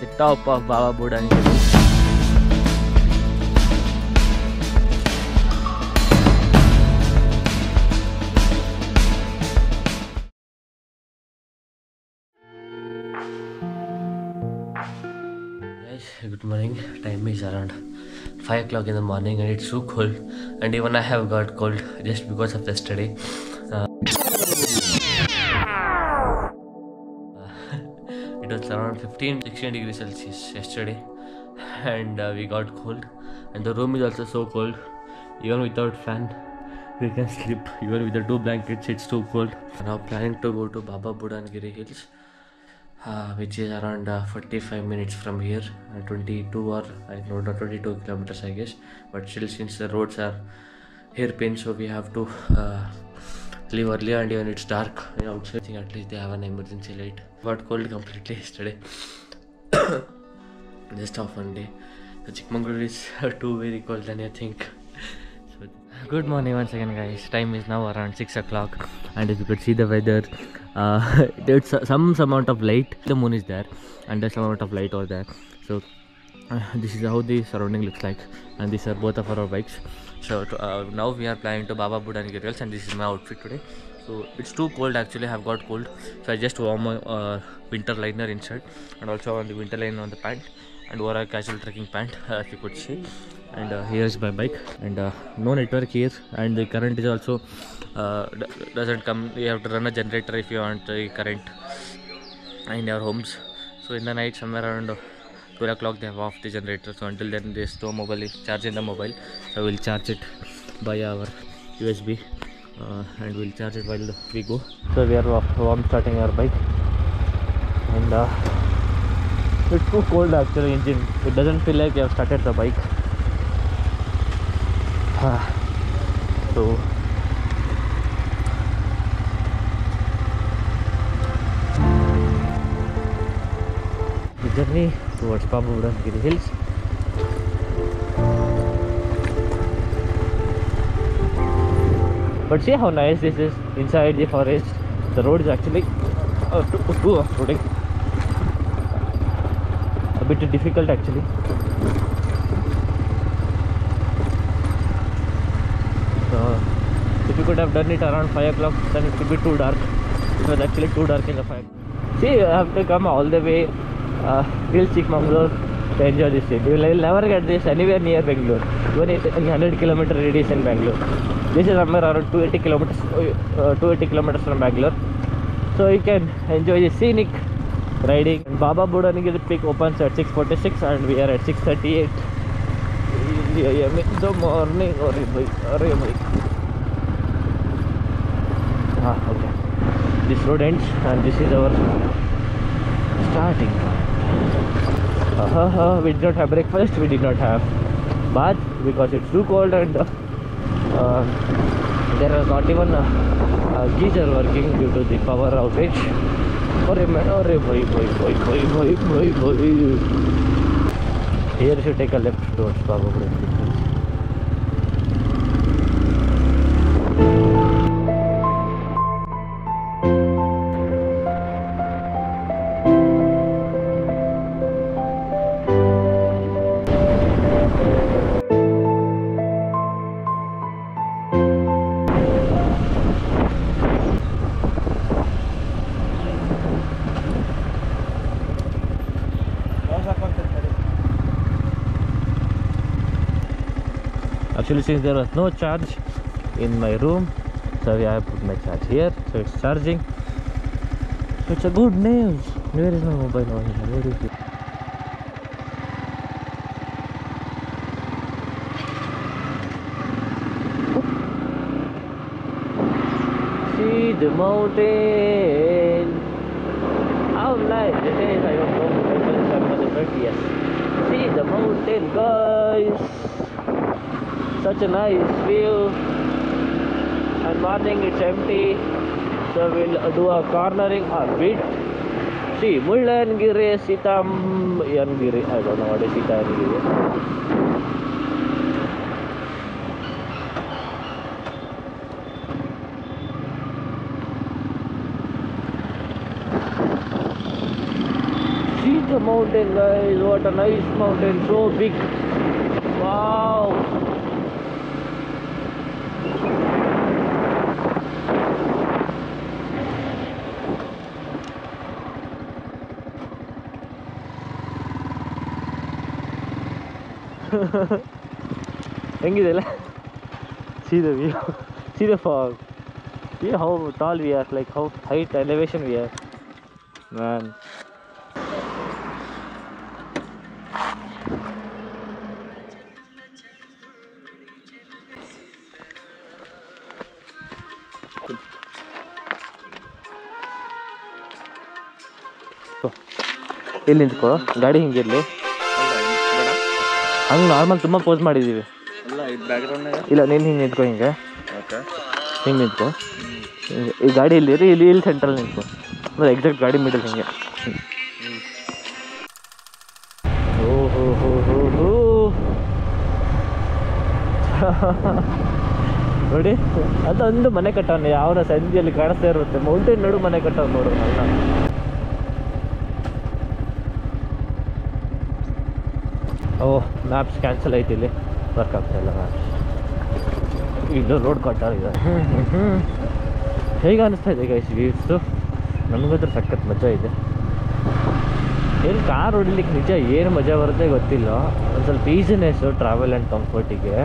the top of Baba Budangiri. Guys, good morning. Time is around 5 o'clock in the morning and it's so cold, and even I have got cold just because of yesterday. It was around 15-16 degrees Celsius yesterday, and we got cold, and the room is also so cold. Even without fan we can sleep, even with the 2 blankets it's too cold. Now planning to go to Baba Budangiri Hills, which is around 45 minutes from here, 22 or I know not 22 kilometers I guess, but still since the roads are hairpin, so we have to leave early, and even it's dark outside. I think at least they have an emergency light. Got cold completely yesterday. Just off one day. The Chikmagalur is too very cold than I think. So, good morning once again, guys. Time is now around 6 o'clock, and if you could see the weather, there's some amount of light. The moon is there, and there's some amount of light over there. So this is how the surrounding looks like, and these are both of our bikes. So now we are planning to Baba Budangiri Hills, and this is my outfit today. So it's too cold actually. I have got cold, so I just wore my winter liner inside, and also on the winter liner on the pant, and wore a casual trekking pant, if you could see. And here's my bike, and no network here, and the current is also doesn't come. You have to run a generator if you want the current in your homes. So in the night somewhere around 12 o'clock they have off the generator, so until then there's no mobile charge in the mobile, so we'll charge it by our USB, and we'll charge it while we go. So we are warm starting our bike, and it's too cold actually. Engine, it doesn't feel like you have started the bike. So the journey towards Baba Budangiri Hills. But see how nice this is inside the forest. The road is actually too off-roading, a bit difficult actually. So if you could have done it around 5 o'clock, then it could be too dark. It was actually too dark in the 5. See, you have to come all the way till Chikmagalur to enjoy this city. You will never get this anywhere near Bangalore, even in 100 kilometer radius in Bangalore. This is somewhere around 280 kilometers from Bangalore, so you can enjoy the scenic riding. And Baba Budangiri peak opens at 6:46, and we are at 6:38 in the morning. Okay, this road ends, and this is our starting point. We did not have breakfast, we did not have bath because it's too cold, and there was not even a geyser working due to the power outage. Here you should take a left towards Baba Budangiri. Actually, since there was no charge in my room, so I have put my charge here, so it's charging. So it's a good news. Where is my mobile? Where is it? See the mountain. How nice it is. I don't know. Yes. See the mountain, guys. Such a nice view, and morning it's empty, so we'll do a cornering a bit. See, Mullyanagiri, Sitayanagiri, I don't know what is Sitayanagiri. See the mountain, guys. What a nice mountain, so big. Wow. ಹೆಂಗಿದೆ ಅಲ್ಲ? See the view, see the fog, see how tall we are, like how height elevation we are, man. ಇಲ್ಲಿ ನಿಂತ್ಕೋ, ಗಾಡಿ ಹಿಂಗಿರ್ಲಿ. ಹಂಗೆ normal ತುಂಬ pose ಮಾಡಿದ್ದೀವಿ. ಇಲ್ಲ ನೀನು ಹಿಂಗೆ ನಿಂತ್ಕೋ, ಹಿಂಗೆ ಹಿಂಗೆ ನಿಂತ್ಕೋ. ಈ ಗಾಡಿ ಇಲ್ಲಿ ಇಲ್ಲಿ ಸೆಂಟ್ರಲ್ಲಿ ನಿಂತ್ಕೋ, ಅಂದರೆ ಎಕ್ಸಾಕ್ಟ್ ಗಾಡಿ ಮಿಡಲ್ ಹಿಂಗೆ. ಓಹೋ ಹೋ ಹೋ ಹೋ ನೋಡಿ, ಅಂತ ಒಂದು ಮನೆ ಕಟ್ಟವನು ಯಾವನ ಸಂಜೆಯಲ್ಲಿ ಕಾಣಿಸ್ತಾ ಇರುತ್ತೆ. ಮೌಂಟೇನ್ ನಡು ಮನೆ ಕಟ್ಟವ್ ನೋಡ್ರಿ ಅಲ್ಲ. ಓಹ್, ಮ್ಯಾಪ್ಸ್ ಕ್ಯಾನ್ಸಲ್ ಆಯ್ತು, ಇಲ್ಲಿ ವರ್ಕ್ ಆಗ್ತಾ ಇಲ್ಲ ಮ್ಯಾಪ್ಸ್. ಇಲ್ಲೂ ರೋಡ್ ಕಟ್ಟಾಗಿದೆ. ಹೇಗೆ ಅನಿಸ್ತಾ ಇದೆ ಗೈಸ್ ವ್ಯೂಸು? ನಮಗಂತೂ ಸಖತ್ ಮಜಾ ಇದೆ. ಏನು ಕಾರ್ ಹೊಡಿಲಿಕ್ಕೆ ನಿಜ ಏನು ಮಜಾ ಬರುತ್ತೆ ಗೊತ್ತಿಲ್ಲ. ಒಂದು ಸ್ವಲ್ಪ ಈಸಿನೆಸ್ಸು ಟ್ರಾವೆಲ್ ಆ್ಯಂಡ್ ಕಂಫರ್ಟಿಗೆ.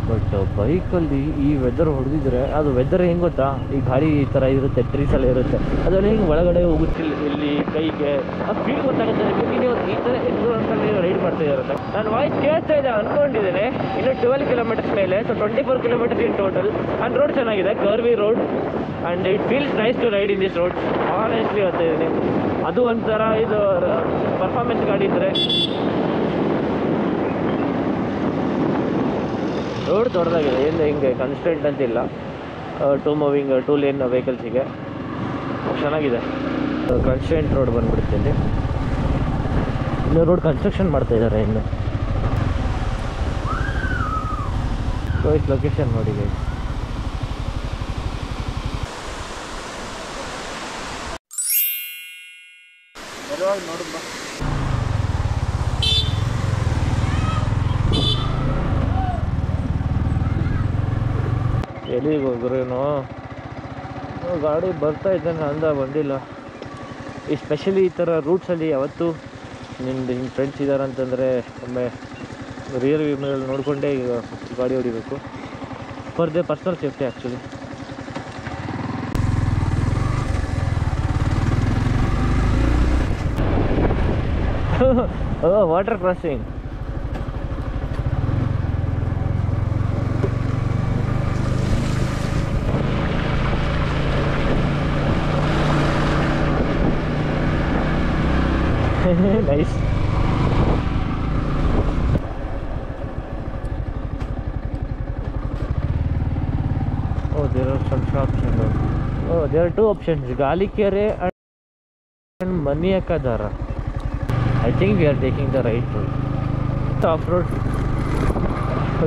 ಬಟ್ ಬೈಕಲ್ಲಿ ಈ ವೆದರ್ ಹೊಡೆದಿದ್ರೆ, ಅದು ವೆದರ್ ಹೆಂಗೆ ಗೊತ್ತಾ, ಈ ಗಾಡಿ ಈ ಥರ ಇರುತ್ತೆ, ಟ್ರೀಸ್ ಎಲ್ಲ ಇರುತ್ತೆ, ಅದರಲ್ಲಿ ಹಿಂಗೆ ಒಳಗಡೆ ಹೋಗುತ್ತಿಲ್ಲ ಇಲ್ಲಿ ಕೈಗೆ ಆ ಫೀಲ್ ಗೊತ್ತಾಗುತ್ತೆ ನಿಮಗೆ. ನೀವು ಈ ಥರ ಎನ್ವಿರಾನ್ಮೆಂಟಲ್ಲಿ ರೈಡ್ ಮಾಡ್ತಾ ಇರುತ್ತೆ. ನಾನು ವಾಯ್ಸ್ ಕೇಳ್ತಾ ಇದೆ ಅಂದ್ಕೊಂಡಿದ್ದೇನೆ. ಇನ್ನು 12 ಕಿಲೋಮೀಟರ್ಸ್ ಮೇಲೆ, so 24 kilometres in total. And road ಚೆನ್ನಾಗಿದೆ, curvy road, and it feels nice to ride in this road. Honestly ಹೇಳ್ತಾ ಇದ್ದೀನಿ, ಅದು ಒಂಥರ ಇದು ಪರ್ಫಾರ್ಮೆನ್ಸ್ ಗಾಡಿ ಇದ್ದರೆ. ರೋಡ್ ದೊಡ್ಡದಾಗಿದೆ, ಏನು ಹಿಂಗೆ ಕನ್ಸ್ಟೆಂಟ್ ಅಂತಿಲ್ಲ. ಟೂ ಲೇನ್ ವೆಹಿಕಲ್ಸಿಗೆ ಚೆನ್ನಾಗಿದೆ. ಕನ್ಸ್ಟೆಂಟ್ ರೋಡ್ ಬಂದ್ಬಿಡುತ್ತೆ ಇಲ್ಲಿ. ಇನ್ನು ರೋಡ್ ಕನ್ಸ್ಟ್ರಕ್ಷನ್ ಮಾಡ್ತಾಯಿದ್ದಾರೆ ಇನ್ನು. ಗೈಸ್ ಲೊಕೇಶನ್ ನೋಡಿ ಗೈಸ್. ಎಲ್ಲಿಗೆ ಹೋಗ್ರೇನೋ ಗಾಡಿ ಬರ್ತಾ ಇದ್ದಾನೆ ಅಂದ ಬಂದಿಲ್ಲ. ಎಸ್ಪೆಷಲಿ ಈ ಥರ ರೂಟ್ಸಲ್ಲಿ ಯಾವತ್ತೂ ನಿನ್ನ ಫ್ರೆಂಡ್ಸ್ ಇದ್ದಾರೆ ಅಂತಂದರೆ ಒಮ್ಮೆ ರಿಯರ್ ವ್ಯೂ ಮೇಲೆ ನೋಡಿಕೊಂಡೇ ಗಾಡಿ ಹೊಡಿಬೇಕು, for the personal safety actually. Water crossing. Nice. Oh, there are some shops. Oh, there are two options: Galikere and Maniakadara. I think we are taking the right road. Off road.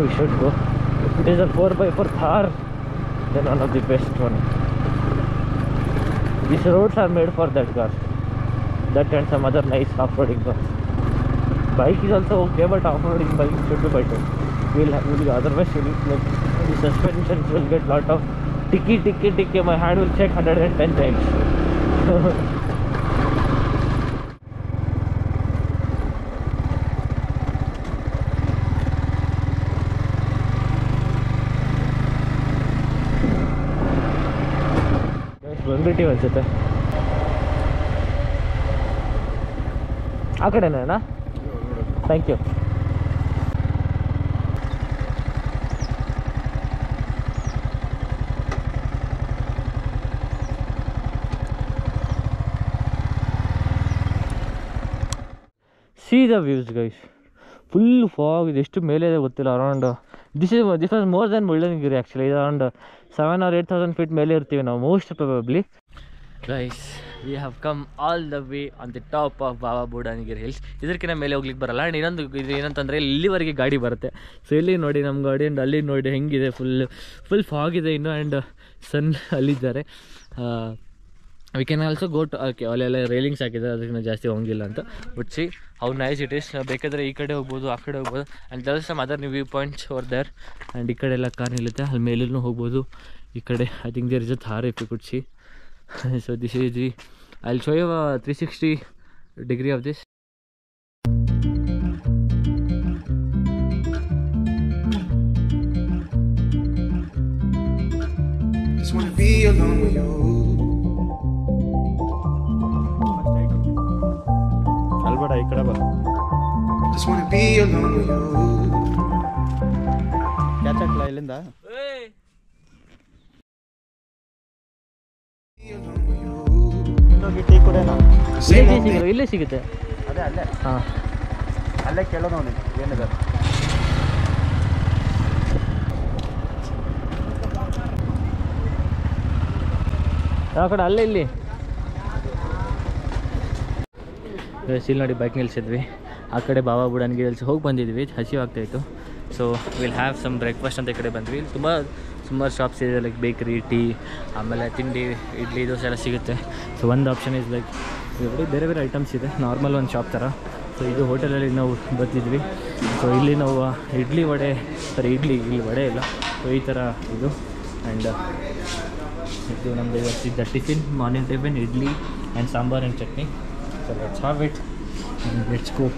We should go. If it is a 4x4 Thar, then one of the best one. These roads are made for that car. That and some other nice off-roading cars. Bike is also okay, but off-roading bike should be better. Otherwise like, the suspensions will get lot of ticky. My hand will check 110 times. ಬಂದ್ಬಿಟ್ಟು ಅನ್ಸುತ್ತೆ. ಆ ಕಡೆನಾ ಅಣ್ಣ? Thank you. See the views guys, full fog ಇದೆ. ಎಷ್ಟು ಮೇಲೆ ಇದೆ ಗೊತ್ತಿಲ್ಲ. Around this was more than Mullayanagiri actually. ಇದು ಅರೌಂಡ್ 7,000 or 8,000 ಫೀಟ್ ಮೇಲೆ ಇರ್ತೀವಿ ನಾವು most probably. Guys, we have come all the way on the top of Baba Budangiri hills. ಇದಕ್ಕಿಂತ ಮೇಲೆ ಹೋಗ್ಲಿಕ್ಕೆ ಬರಲ್ಲ. ಆ್ಯಂಡ್ ಇನ್ನೊಂದು ಇದು ಏನಂತಂದರೆ ಇಲ್ಲಿವರೆಗೆ ಗಾಡಿ ಬರುತ್ತೆ. ಸೊ ಇಲ್ಲಿ ನೋಡಿ ನಮ್ಮ ಗಾಡಿ, ಆ್ಯಂಡ್ ಅಲ್ಲಿ ನೋಡಿ ಹೆಂಗಿದೆ, ಫುಲ್ ಫಾಗ್ ಇದೆ ಇನ್ನು. ಆ್ಯಂಡ್ ಸನ್ ಅಲ್ಲಿದ್ದಾರೆ. We can also go to ಅಲ್ಲೆಲ್ಲ ರೈಲಿಂಗ್ಸ್ ಹಾಕಿದ್ದಾರೆ, ಅದಕ್ಕೆ ಜಾಸ್ತಿ ಹೋಗಿಲ್ಲ ಅಂತ. But see how nice it is. ಬೇಕಾದರೆ ಈ ಕಡೆ ಹೋಗ್ಬೋದು, ಆ ಕಡೆ ಹೋಗ್ಬೋದು. And there some other view points over there. And ಈ ಕಡೆ ಎಲ್ಲ ಕಾರ್ ನಿಲ್ಲುತ್ತೆ, ಅಲ್ಲಿ ಮೇಲೂ ಹೋಗ್ಬೋದು. ಈ ಕಡೆ I think there is a Thar if you could see. So this is the I will show you 360 degree of this. Just wanna be alone with you. ಅಲ್ಬೇಡ ಈ ಕಡೆ ಬಾ. Just wanna be alone with you. Catch ಹಾಕ್ಲಾ ಇಲ್ಲಿಂದ? ಹೋಗಿ tea ಕುಡಿಯೋಣ. ಇಲ್ಲೇ ಸಿಗುತ್ತೆ. ಅದೇ ಅಲ್ಲೇ. ಹಾಂ, ಅಲ್ಲೇ ಕೇಳೋಣ ಅವನಿಗೆ ಏನಿದೆ. ಯಾವ ಕಡೆ? ಅಲ್ಲೇ ಇಲ್ಲಿ ಇಲ್ಲಿ ನೋಡಿ ಬೈಕ್ ನಿಲ್ಸಿದ್ವಿ. ಆ ಕಡೆ ಬಾಬಾ ಬುಡನ್ಗೆ ಹೋಗಿ ಬಂದಿದ್ವಿ, ಹಸಿವಾಗ್ತಾಯಿತ್ತು. So will have some breakfast ಅಂತ ಈ ಕಡೆ ಬಂದ್ವಿ. ಇಲ್ಲಿ ಸುಮಾರು ಶಾಪ್ಸ್ ಇದೆ, ಲೈಕ್ ಬೇಕ್ರಿ, ಟೀ, ಆಮೇಲೆ ತಿಂಡಿ, ಇಡ್ಲಿ, ದೋಸೆ ಎಲ್ಲ ಸಿಗುತ್ತೆ. ಸೊ ಒಂದು ಆಪ್ಷನ್ ಇಸ್ ಲೈಕ್ ಬೇರೆ ಬೇರೆ ಐಟಮ್ಸ್ ಇದೆ, ನಾರ್ಮಲ್ ಒಂದು ಶಾಪ್ ಥರ. ಸೊ ಇದು ಹೋಟೆಲಲ್ಲಿ ನಾವು ಬರ್ತಿದ್ವಿ. ಸೊ ಇಲ್ಲಿ ನಾವು ಇಡ್ಲಿ ವಡೆ ಇಲ್ಲಿ ವಡೆ ಇಲ್ಲ. ಸೊ ಈ ಥರ ಇದು. ಆ್ಯಂಡ್ ಇದು ನಮ್ಮದು ಇವತ್ತಿದ್ದ tiffin, morning tiffin idli and sambar and chutney. So let's have it and let's go.